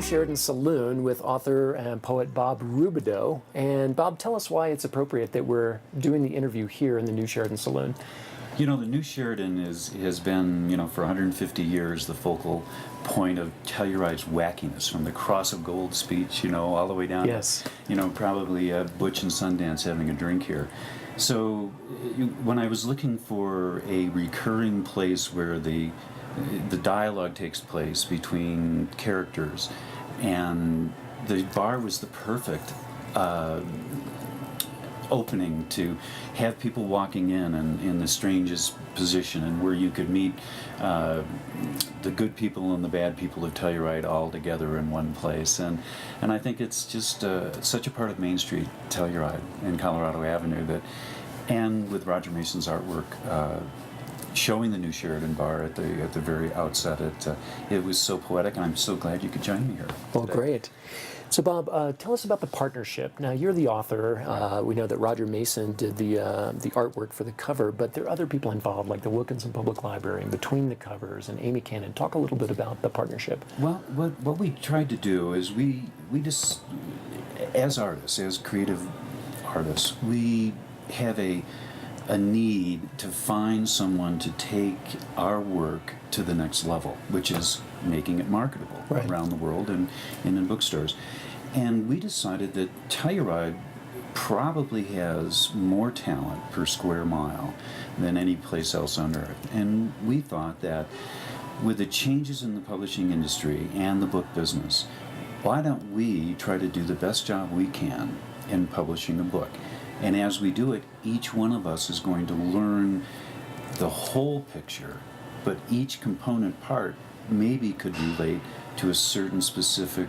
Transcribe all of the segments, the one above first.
Sheridan Saloon with author and poet Bob Rubideau. And Bob, tell us why it's appropriate that we're doing the interview here in the New Sheridan Saloon. You know, the New Sheridan has been, for 150 years, the focal point of Telluride's wackiness, from the Cross of Gold speech, all the way down Yes. to, probably Butch and Sundance having a drink here. So when I was looking for a recurring place where the dialogue takes place between characters, and the bar was the perfect opening to have people walking in the strangest position, and where you could meet the good people and the bad people of Telluride all together in one place. And I think it's just such a part of Main Street, Telluride, and Colorado Avenue, and with Roger Mason's artwork showing the New Sheridan Bar at the very outset, it was so poetic, and I'm so glad you could join me here. Well, today. great. So, Bob, tell us about the partnership. Now, you're the author. We know that Roger Mason did the artwork for the cover, but there are other people involved, like the Wilkinson Public Library, and Between the Covers, and Amy Cannon. Talk a little bit about the partnership. Well, what we tried to do is we just, as artists, as creative artists, we have a need to find someone to take our work to the next level, which is making it marketable around the world and in bookstores. And we decided that Telluride probably has more talent per square mile than any place else on earth. And we thought that with the changes in the publishing industry and the book business, why don't we try to do the best job we can in publishing a book? And as we do it, each one of us is going to learn the whole picture, but each component part maybe could relate to a certain specific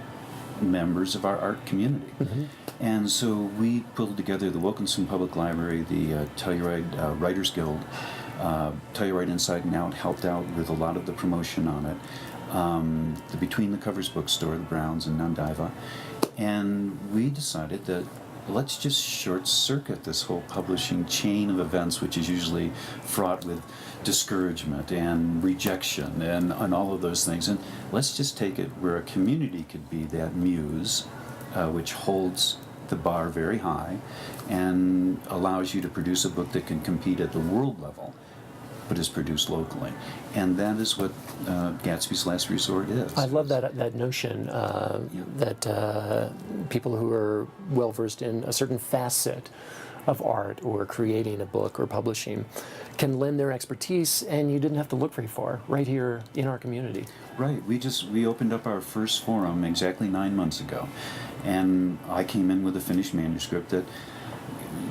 members of our art community. Mm-hmm. And so we pulled together the Wilkinson Public Library, the Telluride Writers Guild. Telluride Inside and Out helped out with a lot of the promotion on it. The Between the Covers bookstore, the Browns in Nundiva. And we decided that let's just short-circuit this whole publishing chain of events, which is usually fraught with discouragement and rejection and all of those things. And let's just take it where a community could be that muse, which holds the bar very high and allows you to produce a book that can compete at the world level, but is produced locally. And that is what Gatsby's Last Resort is. I love that notion that people who are well-versed in a certain facet of art or creating a book or publishing can lend their expertise, and you didn't have to look very far, right here in our community. Right. We opened up our first forum exactly 9 months ago, and I came in with a finished manuscript that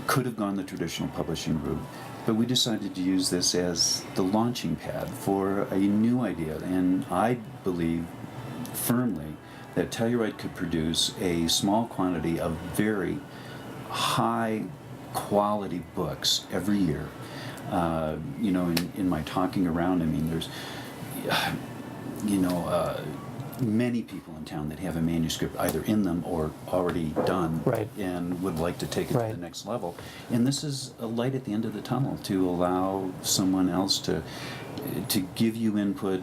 could have gone the traditional publishing route. But we decided to use this as the launching pad for a new idea, and I believe firmly that Telluride could produce a small quantity of very high quality books every year. In my talking around, there's many people in town that have a manuscript either in them or already done, and would like to take it to the next level. And this is a light at the end of the tunnel to allow someone else to give you input,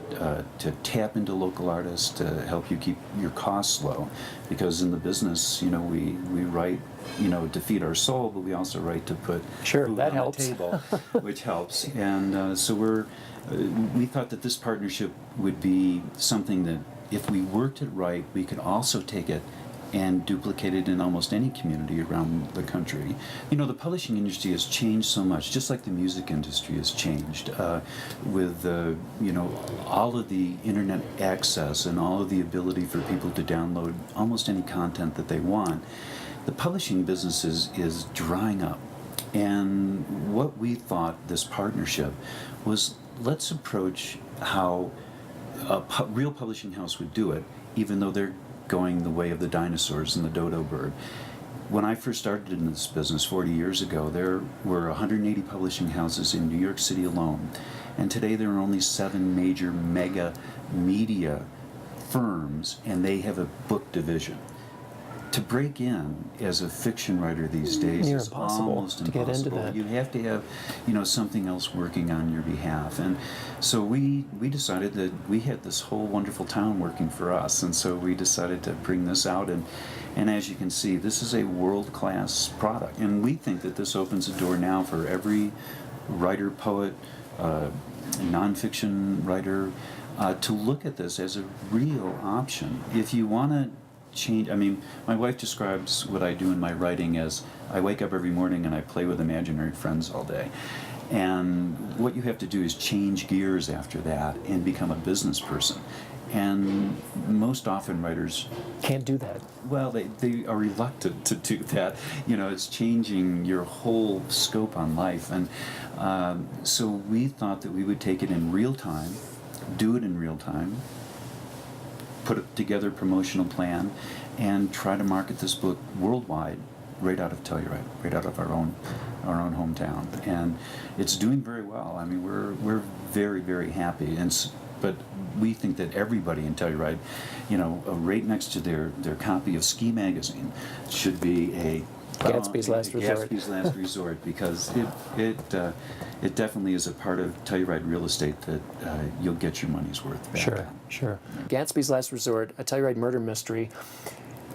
to tap into local artists, to help you keep your costs low. Because in the business, we write, to feed our soul, but we also write to put food on the table, which helps. And so we thought that this partnership would be something that, if we worked it right, we could also take it and duplicate it in almost any community around the country. The publishing industry has changed so much, just like the music industry has changed, with all of the internet access and all of the ability for people to download almost any content that they want. The publishing business is drying up. And what we thought this partnership was, let's approach how a real publishing house would do it, even though they're going the way of the dinosaurs and the dodo bird. When I first started in this business 40 years ago, there were 180 publishing houses in New York City alone. And today there are only 7 major mega media firms, and they have a book division. to break in as a fiction writer these days Near is impossible almost to get into impossible. that. You have to have, something else working on your behalf. And so we decided that we had this whole wonderful town working for us, and so we decided to bring this out. And as you can see, this is a world-class product, and we think that this opens the door now for every writer, poet, nonfiction writer, to look at this as a real option. If you want to change, my wife describes what I do in my writing as I wake up every morning and I play with imaginary friends all day. And what you have to do is change gears after that and become a business person. And most often writers Can't do that. well, they are reluctant to do that. It's changing your whole scope on life. And so we thought that we would take it in real time, do it in real time, put together a promotional plan, and try to market this book worldwide right out of Telluride, right out of our own hometown. And it's doing very well. We're very, very happy. But we think that everybody in Telluride, right next to their copy of Ski Magazine should be a Gatsby's Last Resort. Gatsby's Last Resort, because it definitely is a part of Telluride real estate that you'll get your money's worth back Sure, on. sure. Gatsby's Last Resort, a Telluride murder mystery,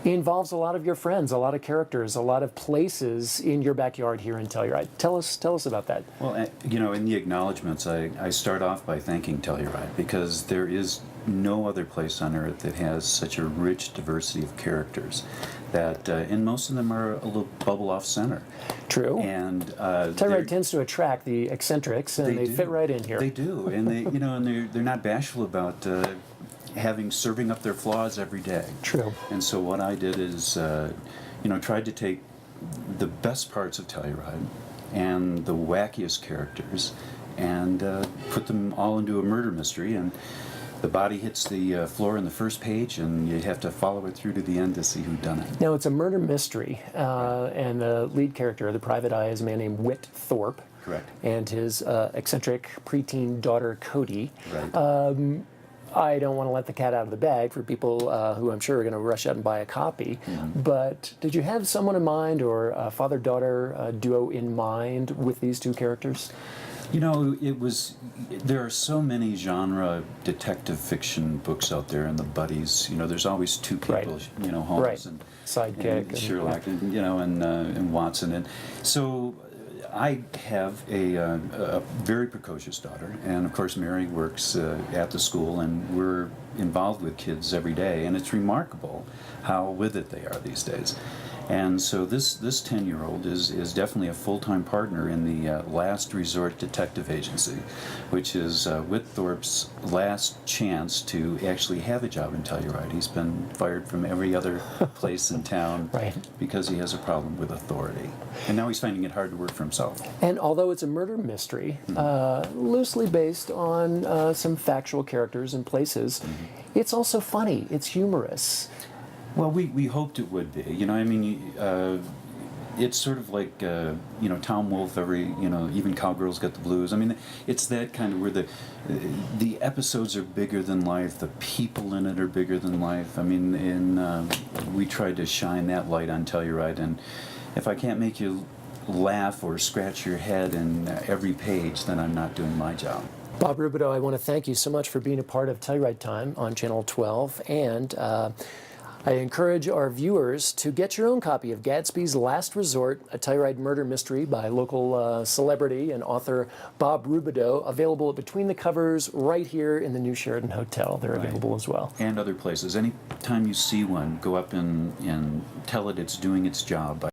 involves a lot of your friends, a lot of characters, a lot of places in your backyard here in Telluride. Tell us about that. Well, in the acknowledgments, I start off by thanking Telluride, because there is no other place on earth that has such a rich diversity of characters. And most of them are a little bubble off center. True. And Telluride tends to attract the eccentrics, and they do. fit right in here. They do, and they're not bashful about serving up their flaws every day. True. And so what I did is, tried to take the best parts of Telluride and the wackiest characters and put them all into a murder mystery. And the body hits the floor in the first page, and you have to follow it through to the end to see who done it. Now, it's a murder mystery, and the lead character, the private eye, is a man named Whit Thorpe. Correct. And his eccentric preteen daughter, Cody. Right. I don't want to let the cat out of the bag for people who I'm sure are going to rush out and buy a copy. Mm-hmm. But did you have someone in mind, or a father-daughter duo in mind with these two characters? There are so many genre detective fiction books out there, and the buddies, there's always two people, Right. Holmes Right. and Sidekick. and Sherlock, and Watson. And so I have a very precocious daughter, and of course Mary works at the school, and we're involved with kids every day, and it's remarkable how with it they are these days. And so this 10-year-old is definitely a full-time partner in the Last Resort Detective Agency, which is Whit Thorpe's last chance to actually have a job in Telluride. He's been fired from every other place in town Right. because he has a problem with authority. And now he's finding it hard to work for himself. And although it's a murder mystery, loosely based on some factual characters and places, it's also funny. It's humorous. Well, we hoped it would be. It's sort of like, Tom Wolfe, even Cowgirls Get the Blues. It's that kind of where the episodes are bigger than life, the people in it are bigger than life. We tried to shine that light on Telluride, and if I can't make you laugh or scratch your head in every page, then I'm not doing my job. Bob Rubideau, I want to thank you so much for being a part of Telluride Time on Channel 12, and I encourage our viewers to get your own copy of Gatsby's Last Resort, a Telluride murder mystery by local celebrity and author Bob Rubideau, available between the covers right here in the new Sheraton Hotel. They're available as well. And other places. Anytime you see one, go up and tell it it's doing its job by